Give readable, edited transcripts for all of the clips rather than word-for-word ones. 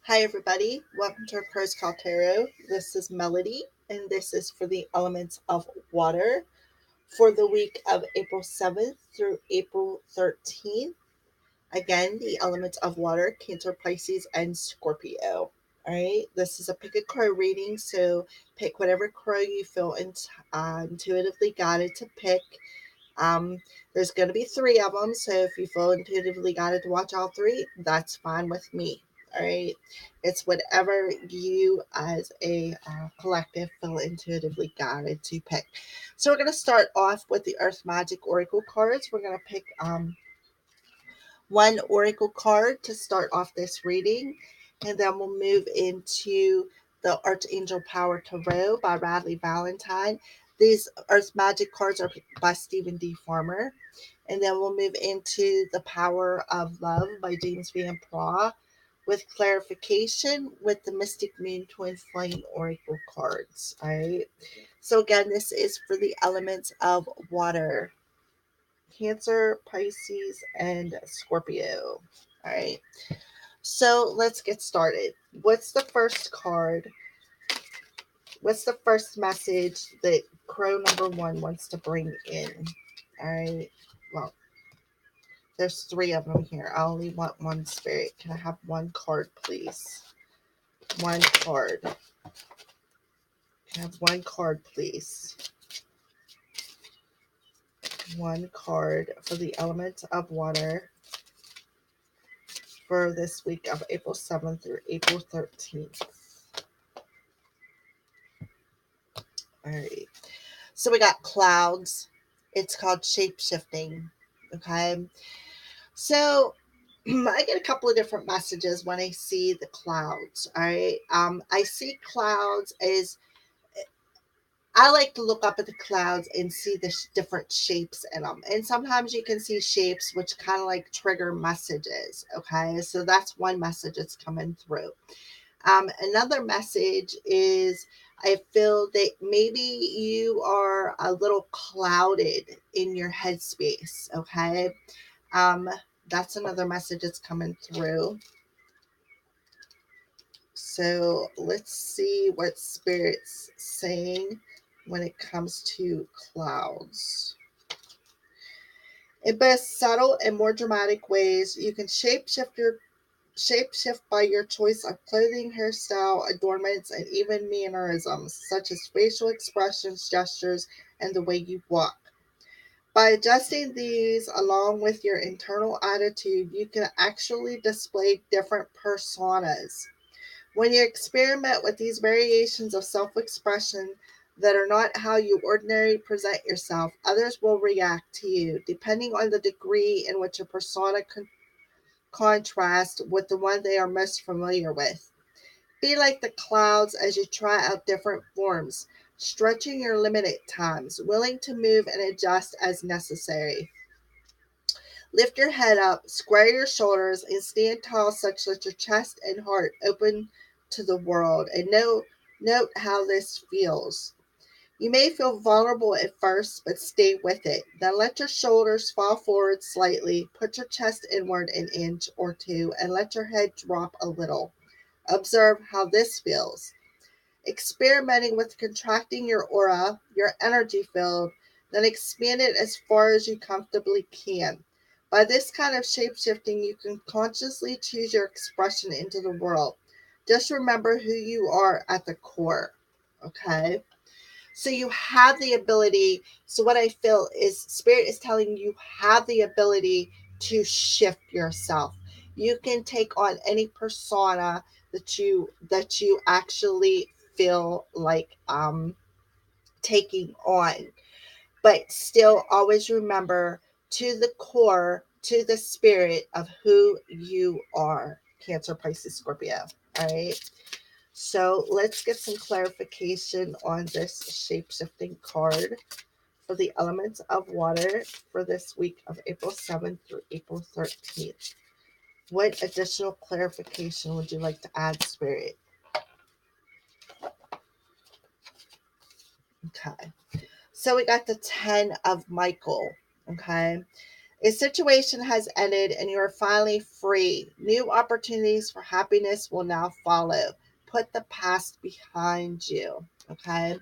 Hi, everybody. Welcome to our Prose Call Tarot. This is Melody, and this is for the elements of water for the week of April 7th through April 13th. Again, the elements of water, Cancer, Pisces, and Scorpio. All right, this is a pick a crow reading, so pick whatever crow you feel intuitively guided to pick. There's going to be three of them, so if you feel intuitively guided to watch all three, that's fine with me. All right, it's whatever you as a collective feel intuitively guided to pick. So we're going to start off with the Earth Magic Oracle cards. We're going to pick one oracle card to start off this reading, and then we'll move into the Archangel Power Tarot by Radley Valentine. These Earth Magic cards are by Stephen D. Farmer. And then we'll move into The Power of Love by James Van Praagh with clarification with the Mystic Moon Twin Flame Oracle cards. All right. So again, this is for the elements of water. Cancer, Pisces, and Scorpio. All right. So let's get started. What's the first card? What's the first message that crow number one wants to bring in? All right. Well, there's three of them here. I only want one spirit. Can I have one card, please? One card. Can I have one card, please? One card for the element of water for this week of April 7th through April 13th. All right. So we got clouds. It's called shape shifting. Okay. So I get a couple of different messages when I see the clouds. All right. I see clouds as I like to look up at the clouds and see the different shapes in them. And sometimes you can see shapes which kind of like trigger messages. Okay. So that's one message that's coming through. Another message is I feel that maybe you are a little clouded in your headspace. Okay. Um, that's another message that's coming through. So let's see what Spirit's saying when it comes to clouds. In both subtle and more dramatic ways, you can shapeshift by your choice of clothing, hairstyle, adornments, and even mannerisms, such as facial expressions, gestures, and the way you walk. By adjusting these along with your internal attitude, you can actually display different personas. When you experiment with these variations of self-expression that are not how you ordinarily present yourself, others will react to you, depending on the degree in which a persona contrasts with the one they are most familiar with. Be like the clouds as you try out different forms, stretching your limit at times, willing to move and adjust as necessary. Lift your head up, square your shoulders, and stand tall such that your chest and heart open to the world. And note how this feels. You may feel vulnerable at first, but stay with it. Then let your shoulders fall forward slightly, put your chest inward an inch or two, and let your head drop a little. Observe how this feels. Experimenting with contracting your aura, your energy field, then expand it as far as you comfortably can. By this kind of shapeshifting, you can consciously choose your expression into the world. Just remember who you are at the core. Okay? So you have the ability. So what I feel is Spirit is telling you have the ability to shift yourself. You can take on any persona that you actually feel like taking on, but still always remember to the core, to the spirit of who you are. Cancer, Pisces, Scorpio. All right. So let's get some clarification on this shape-shifting card for the elements of water for this week of April 7th through April 13th. What additional clarification would you like to add, Spirit? Okay. So we got the 10 of Michael. Okay. A situation has ended and you are finally free. New opportunities for happiness will now follow. Put the past behind you. Okay.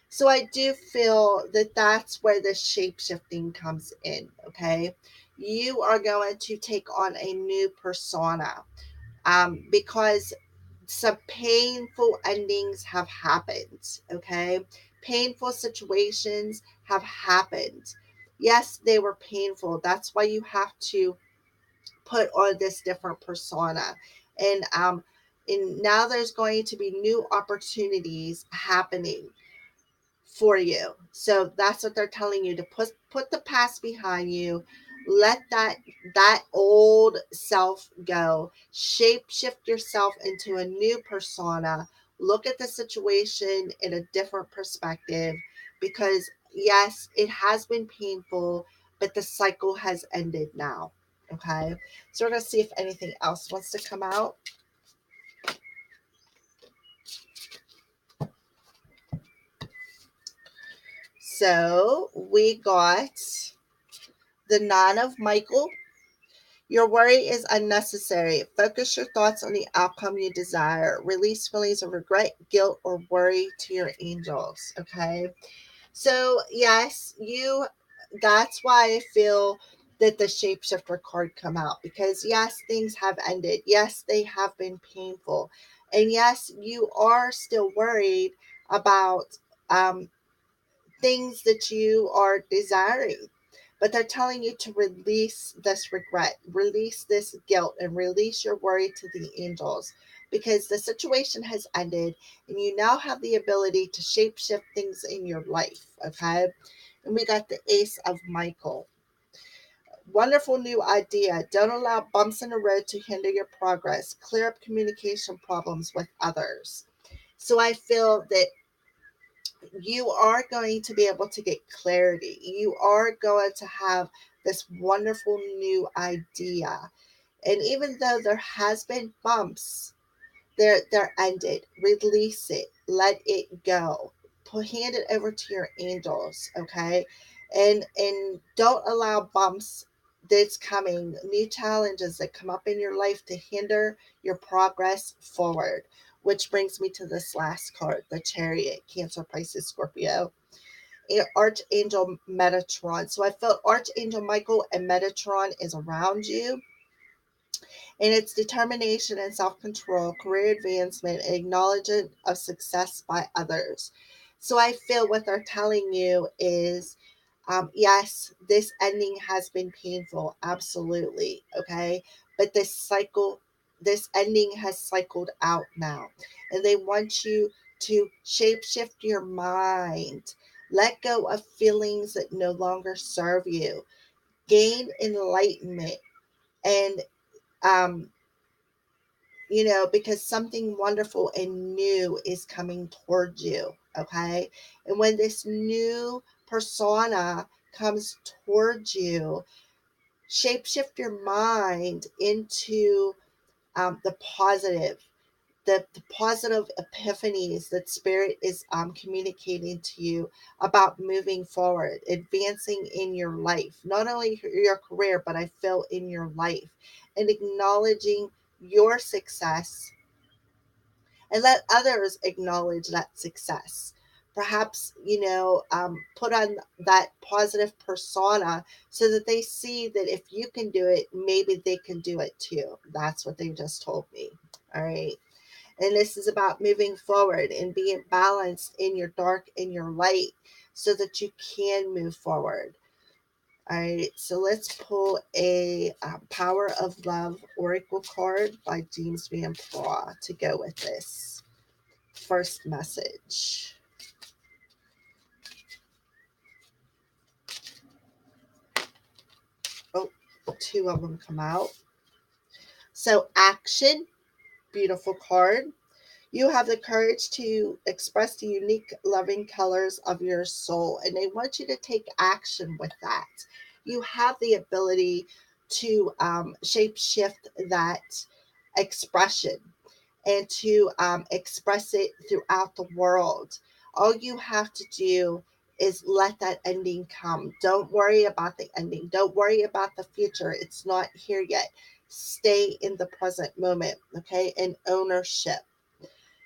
So I do feel that that's where the shape shifting comes in. Okay. You are going to take on a new persona, because some painful endings have happened. Okay. Painful situations have happened. Yes, they were painful. That's why you have to put on this different persona. And now there's going to be new opportunities happening for you. So that's what they're telling you, to put the past behind you. Let that old self go. Shape shift yourself into a new persona. Look at the situation in a different perspective, because yes, it has been painful, but the cycle has ended now. Okay. So we're going to see if anything else wants to come out. So we got the Nine of Michael. Your worry is unnecessary. Focus your thoughts on the outcome you desire. Release feelings of regret, guilt, or worry to your angels. Okay. So, yes, that's why I feel that the shapeshifter card come out, because yes, things have ended. Yes, they have been painful. And yes, you are still worried about things that you are desiring, but they're telling you to release this regret, release this guilt, and release your worry to the angels, because the situation has ended and you now have the ability to shape shift things in your life. Okay. And we got the Ace of Michael. Wonderful new idea. Don't allow bumps in the road to hinder your progress. Clear up communication problems with others. So I feel that you are going to be able to get clarity. You are going to have this wonderful new idea. And even though there has been bumps, they're ended. Release it. Let it go. Hand it over to your angels, okay? And don't allow bumps that's coming, new challenges that come up in your life to hinder your progress forward. Which brings me to this last card, the Chariot, Cancer, Pisces, Scorpio. Archangel Metatron. So I felt Archangel Michael and Metatron is around you, and it's determination and self-control, career advancement, and acknowledgement of success by others. So I feel what they're telling you is, yes, this ending has been painful, absolutely, okay, but this ending has cycled out now, and they want you to shape shift your mind, let go of feelings that no longer serve you, gain enlightenment, and um, because something wonderful and new is coming towards you. Okay. And when this new persona comes towards you, shapeshift your mind into the positive. The positive epiphanies that spirit is communicating to you about moving forward, advancing in your life, not only your career, but I feel in your life, and acknowledging your success, and let others acknowledge that success. Perhaps, put on that positive persona so that they see that if you can do it, maybe they can do it too. That's what they just told me. All right. And this is about moving forward and being balanced in your dark and your light so that you can move forward. All right, so let's pull a Power of Love Oracle card by James Van Praagh to go with this first message. Oh, two of them come out. So, action, beautiful card. You have the courage to express the unique, loving colors of your soul, and they want you to take action with that. You have the ability to shape shift that expression and to express it throughout the world. All you have to do is let that ending come. Don't worry about the ending. Don't worry about the future. It's not here yet. Stay in the present moment, okay? And ownership.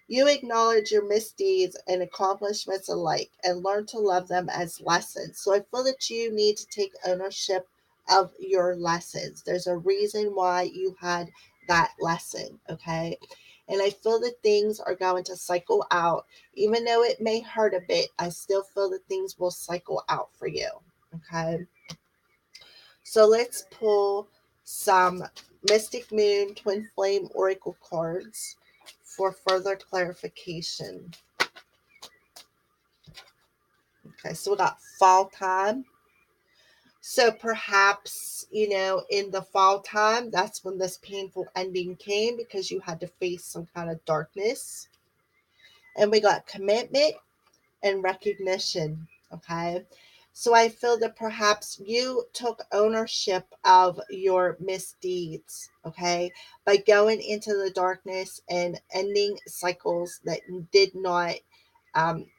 You acknowledge your misdeeds and accomplishments alike and learn to love them as lessons. So I feel that you need to take ownership of your lessons. There's a reason why you had that lesson, okay? And I feel that things are going to cycle out. Even though it may hurt a bit, I still feel that things will cycle out for you, okay? So let's pull some Mystic Moon Twin Flame Oracle cards for further clarification. Okay, so we got fall time. So perhaps, in the fall time, that's when this painful ending came because you had to face some kind of darkness. And we got commitment and recognition. Okay. So I feel that perhaps you took ownership of your misdeeds, okay, by going into the darkness and ending cycles that did not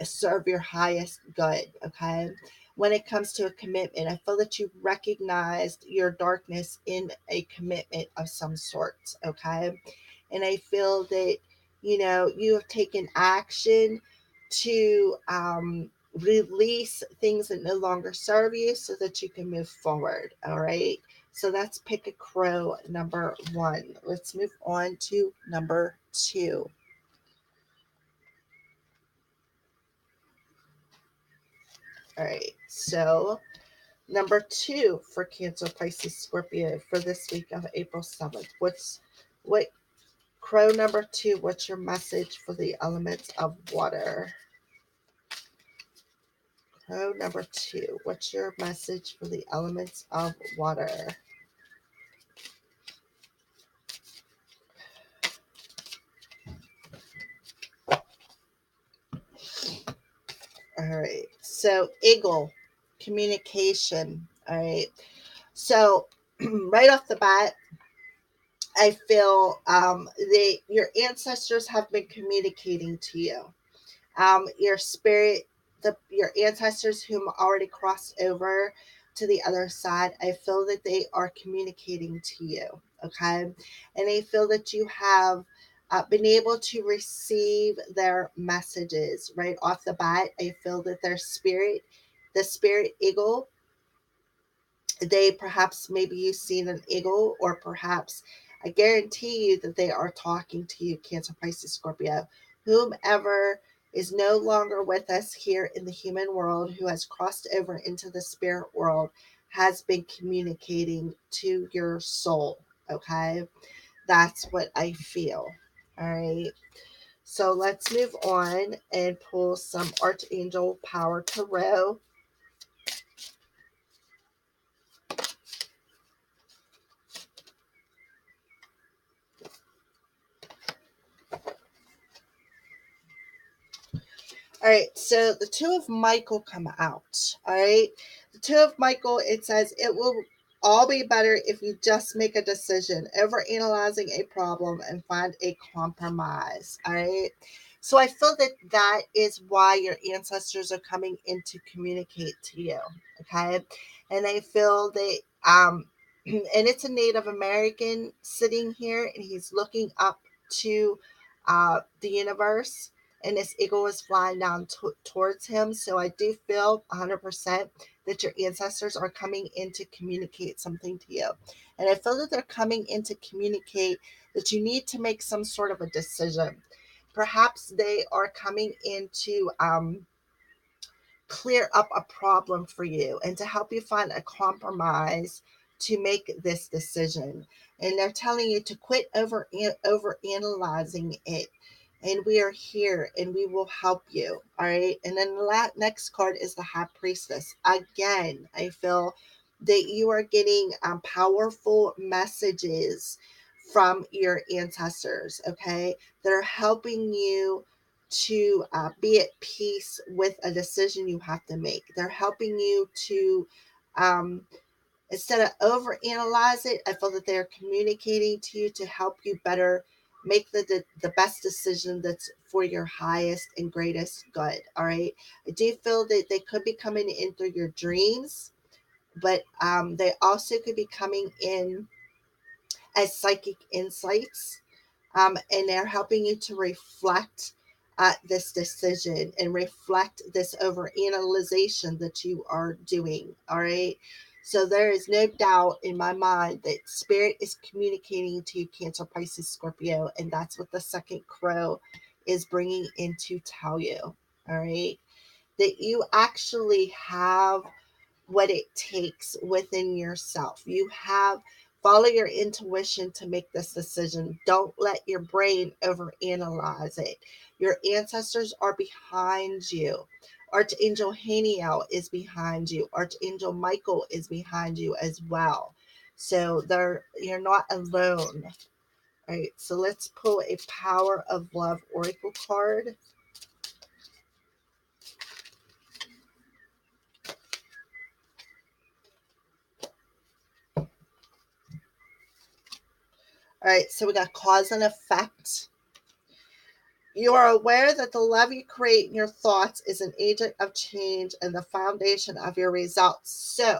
serve your highest good, okay. When it comes to a commitment, I feel that you recognized your darkness in a commitment of some sort, okay. And I feel that, you have taken action to release things that no longer serve you so that you can move forward. All right. So that's pick a crow number 1. Let's move on to number 2. All right. So number 2 for Cancer, Pisces, Scorpio for this week of April 7th. What crow number 2? What's your message for the elements of water? Crow number 2. What's your message for the elements of water? All right. So, eagle, communication. All right. So, right off the bat, I feel your ancestors have been communicating to you. Your spirit, your ancestors whom already crossed over to the other side, I feel that they are communicating to you. Okay. And I feel that you have been able to receive their messages right off the bat. I feel that the spirit eagle, they perhaps, maybe you've seen an eagle, or perhaps I guarantee you that they are talking to you, Cancer, Pisces, Scorpio, whomever is no longer with us here in the human world, who has crossed over into the spirit world, has been communicating to your soul. Okay. That's what I feel. All right. So let's move on and pull some Archangel Power Tarot. All right, so the Two of Michael come out. All right, the Two of Michael, it says it will all be better if you just make a decision, over analyzing a problem and find a compromise. All right, so I feel that that is why your ancestors are coming in to communicate to you. Okay, and I feel that and it's a Native American sitting here, and he's looking up to the universe, and this eagle is flying down towards him. So I do feel 100% that your ancestors are coming in to communicate something to you. And I feel that they're coming in to communicate that you need to make some sort of a decision. Perhaps they are coming in to clear up a problem for you and to help you find a compromise to make this decision. And they're telling you to quit over analyzing it, and we are here and we will help you. All right. And then the next card is the High Priestess. Again, I feel that you are getting powerful messages from your ancestors, okay, that are helping you to be at peace with a decision you have to make. They're helping you to, instead of over analyze it, I feel that they're communicating to you to help you better make the best decision that's for your highest and greatest good. All right. I do feel that they could be coming in through your dreams, but they also could be coming in as psychic insights, and they're helping you to reflect this decision and reflect this overanalyzation that you are doing. All right. So there is no doubt in my mind that spirit is communicating to you, Cancer, Pisces, Scorpio, and that's what the second crow is bringing in to tell you. All right. That you actually have what it takes within yourself. You have follow your intuition to make this decision. Don't let your brain overanalyze it. Your ancestors are behind you. Archangel Haniel is behind you. Archangel Michael is behind you as well. So you're not alone. All right, so let's pull a Power of Love Oracle card. All right, so we got cause and effect. You are aware that the love you create in your thoughts is an agent of change and the foundation of your results. So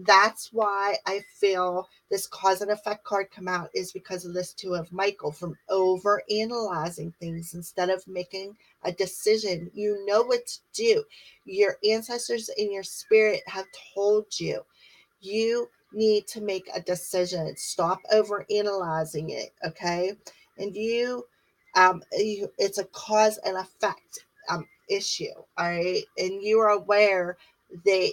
that's why I feel this cause and effect card come out, is because of this Two of Michael, from over analyzing things instead of making a decision. You know what to do. Your ancestors in your spirit have told you. You need to make a decision. Stop over analyzing it, okay? And it's a cause and effect issue, all right? And you are aware that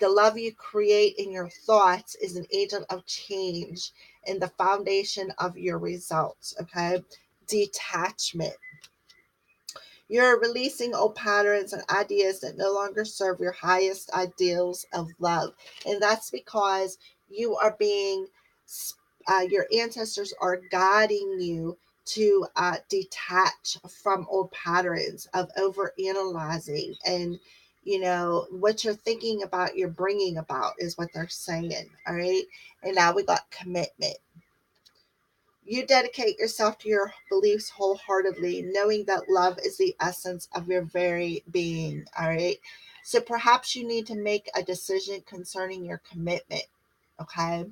the love you create in your thoughts is an agent of change and the foundation of your results, okay? Detachment. You're releasing old patterns and ideas that no longer serve your highest ideals of love. And that's because you are your ancestors are guiding you to detach from old patterns of over analyzing. And, what you're thinking about, you're bringing about, is what they're saying. All right. And now we got commitment. You dedicate yourself to your beliefs wholeheartedly, knowing that love is the essence of your very being. All right. So perhaps you need to make a decision concerning your commitment. Okay.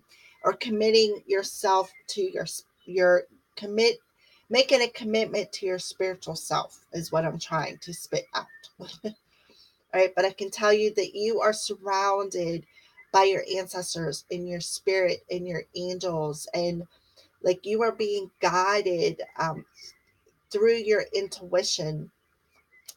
Or committing yourself to your commit, making a commitment to your spiritual self is what I'm trying to spit out. All right. But I can tell you that you are surrounded by your ancestors in your spirit and your angels, and like you are being guided through your intuition.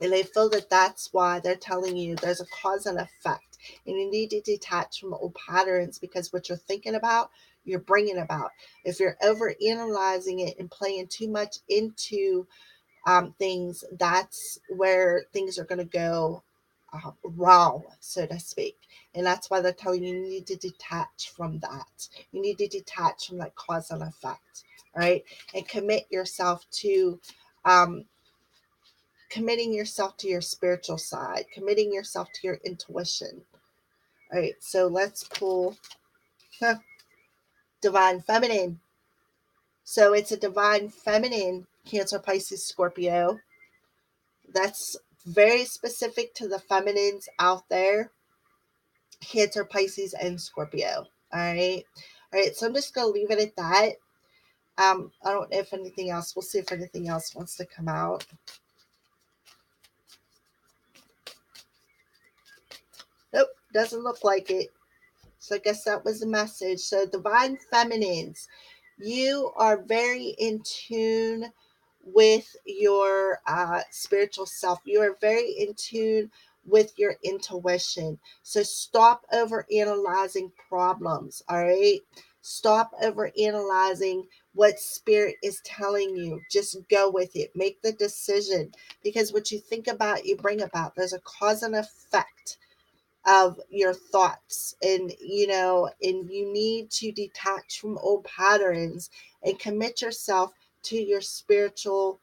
And I feel that that's why they're telling you there's a cause and effect. And you need to detach from old patterns, because what you're thinking about, you're bringing about. If you're over analyzing it and playing too much into things, that's where things are going to go wrong, so to speak. And that's why they're telling you need to detach from that. You need to detach from that cause and effect, right? And um, committing yourself to your spiritual side, committing yourself to your intuition. All right, so let's pull Divine Feminine. So it's a Divine Feminine, Cancer, Pisces, Scorpio. That's very specific to the feminines out there, Cancer, Pisces, and Scorpio. All right. All right. So I'm just going to leave it at that. I don't know if anything else, we'll see if anything else wants to come out. Nope. Doesn't look like it. So I guess that was the message. So Divine Feminines, you are very in tune with your spiritual self. You are very in tune with your intuition. So stop over analyzing problems. All right. Stop over analyzing what spirit is telling you. Just go with it. Make the decision, because what you think about, you bring about. There's a cause and effect of your thoughts, and you need to detach from old patterns and commit yourself to your spiritual,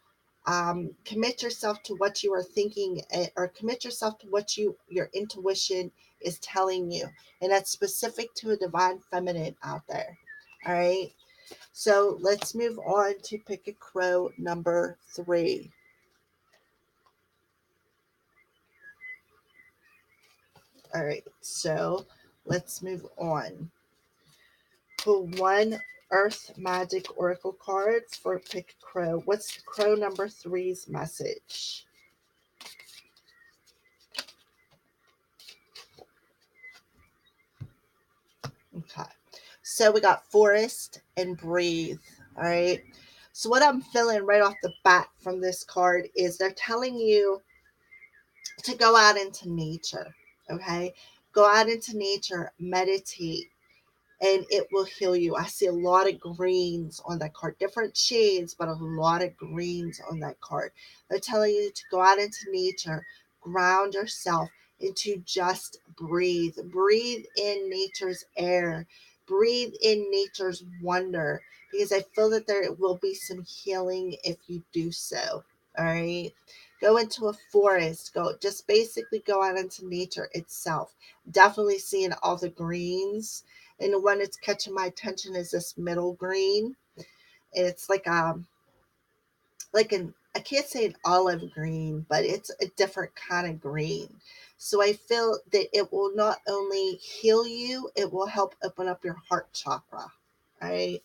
commit yourself to what you are thinking, or commit yourself to what your intuition is telling you. And that's specific to a Divine Feminine out there. All right. So let's move on to Pick a Crow number 3. All right, so let's move on. Pull one Earth Magic Oracle card for Pick a Crow. What's the Crow number 3's message? Okay, so we got Forest and Breathe. All right, so what I'm feeling right off the bat from this card is they're telling you to go out into nature. Okay, go out into nature, meditate, and it will heal you. I see a lot of greens on that card, different shades, but a lot of greens on that card. They're telling you to go out into nature, ground yourself, and to just breathe. Breathe in nature's air, breathe in nature's wonder, because I feel that there will be some healing if you do so. All right. Go into a forest, go just basically go out into nature itself. Definitely seeing all the greens, and the one that's catching my attention is this middle green. It's like an, I can't say an olive green, but it's a different kind of green. So I feel that it will not only heal you, it will help open up your heart chakra. All right.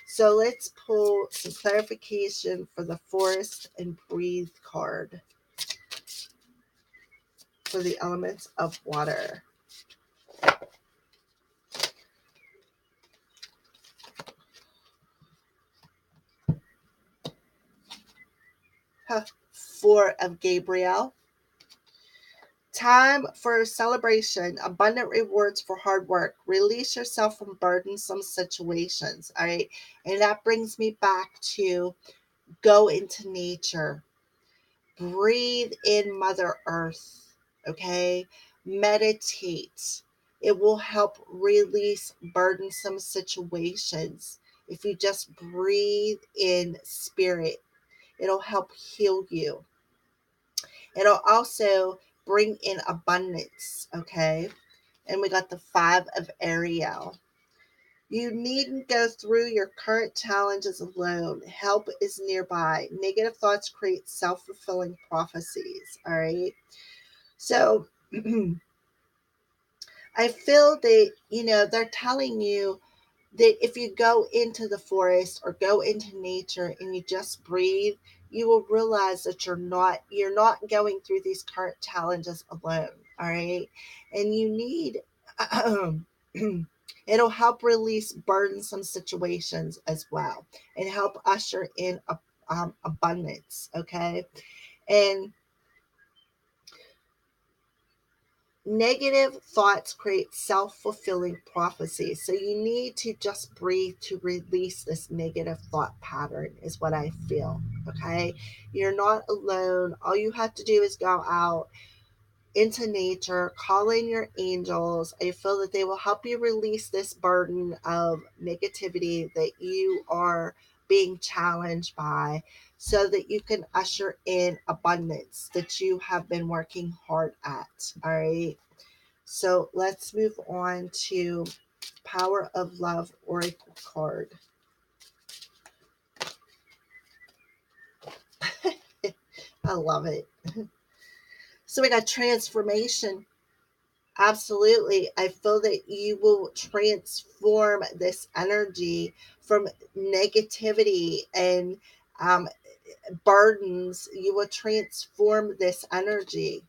So let's pull some clarification for the Forest and Breathe card for the elements of water. Four of Gabriel. Time for celebration, abundant rewards for hard work. Release yourself from burdensome situations. All right. And that brings me back to go into nature, breathe in Mother Earth. Okay. Meditate. It will help release burdensome situations. If you just breathe in spirit, it'll help heal you. It'll also bring in abundance, okay? And we got the 5 of Ariel. You needn't go through your current challenges alone. Help is nearby. Negative thoughts create self-fulfilling prophecies, all right? So I feel that, they're telling you that if you go into the forest or go into nature and you just breathe, you will realize that you're not going through these current challenges alone. All right. And you need it'll help release burdensome situations as well and help usher in abundance. Okay. And negative thoughts create self-fulfilling prophecies. So you need to just breathe to release this negative thought pattern is what I feel. Okay. You're not alone. All you have to do is go out into nature, call in your angels. I feel that they will help you release this burden of negativity that you are being challenged by, so that you can usher in abundance that you have been working hard at. All right. So let's move on to Power of Love Oracle card. I love it. So we got transformation. Absolutely. I feel that you will transform this energy from negativity and um, burdens. You will transform this energy.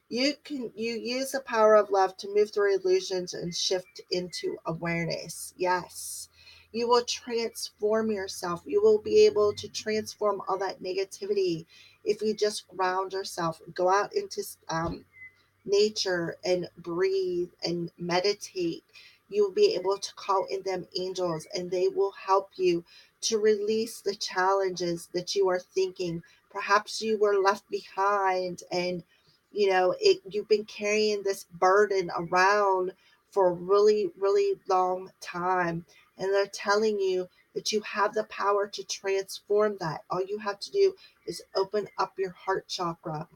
You use the power of love to move through illusions and shift into awareness. Yes. You will transform yourself. You will be able to transform all that negativity if you just ground yourself, go out into nature and breathe and meditate. You will be able to call in them angels, and they will help you to release the challenges that you are thinking. Perhaps you were left behind, and you've been carrying this burden around for a really, really long time. And they're telling you that you have the power to transform that. All you have to do is open up your heart chakra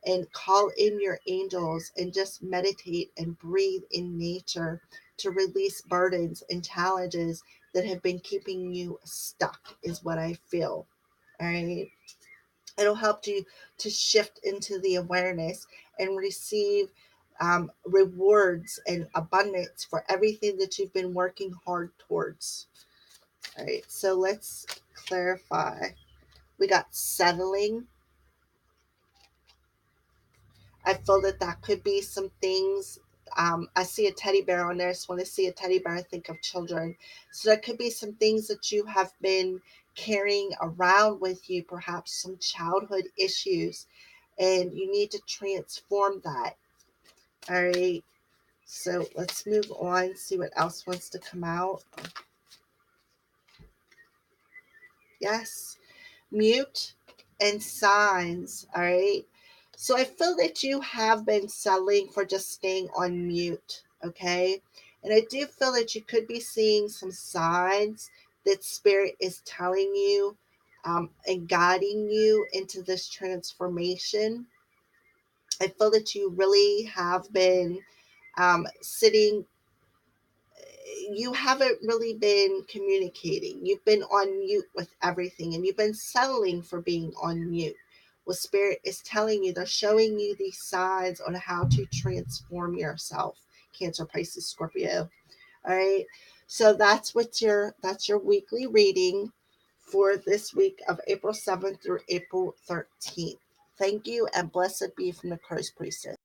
and call in your angels and just meditate and breathe in nature to release burdens and challenges that have been keeping you stuck, is what I feel. All right. It'll help you to shift into the awareness and receive rewards and abundance for everything that you've been working hard towards. All right, so let's clarify. We got settling. I feel that that could be some things. I see a teddy bear on there. So when I see a teddy bear, I think of children. So that could be some things that you have been carrying around with you, perhaps some childhood issues, and you need to transform that. All right. So let's move on, see what else wants to come out. Yes. Mute and signs. All right. So I feel that you have been settling for just staying on mute. Okay. And I do feel that you could be seeing some signs that spirit is telling you and guiding you into this transformation. I feel that you really have been sitting, you haven't really been communicating. You've been on mute with everything, and you've been settling for being on mute. Well, Spirit is telling you, they're showing you these signs on how to transform yourself. Cancer, Pisces, Scorpio. All right. So that's your weekly reading for this week of April 7th through April 13th. Thank you, and blessed be from the Christ Priestess.